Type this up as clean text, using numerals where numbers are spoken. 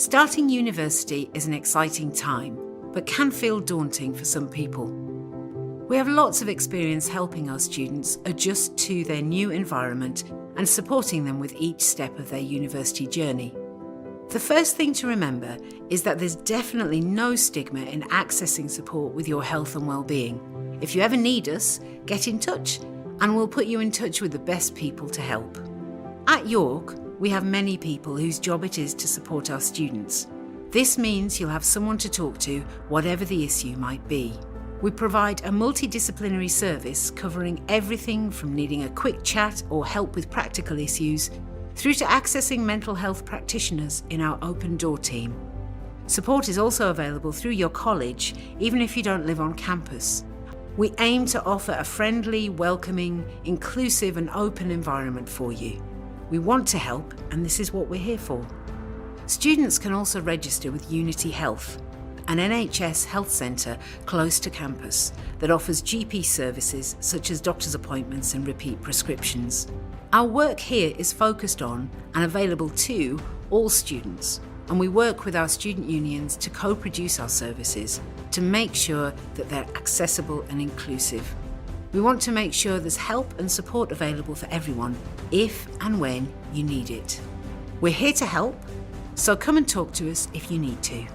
Starting university is an exciting time, but can feel daunting for some people. We have lots of experience helping our students adjust to their new environment and supporting them with each step of their university journey. The first thing to remember is that there's definitely no stigma in accessing support with your health and well-being. If you ever need us, get in touch and we'll put you in touch with the best people to help. At York, we have many people whose job it is to support our students. This means you'll have someone to talk to, whatever the issue might be. We provide a multidisciplinary service covering everything from needing a quick chat or help with practical issues, through to accessing mental health practitioners in our open door team. Support is also available through your college, even if you don't live on campus. We aim to offer a friendly, welcoming, inclusive and open environment for you. We want to help, and this is what we're here for. Students can also register with Unity Health, an NHS health centre close to campus that offers GP services such as doctor's appointments and repeat prescriptions. Our work here is focused on and available to all students, and we work with our student unions to co-produce our services to make sure that they're accessible and inclusive. We want to make sure there's help and support available for everyone, if and when you need it. We're here to help, so come and talk to us if you need to.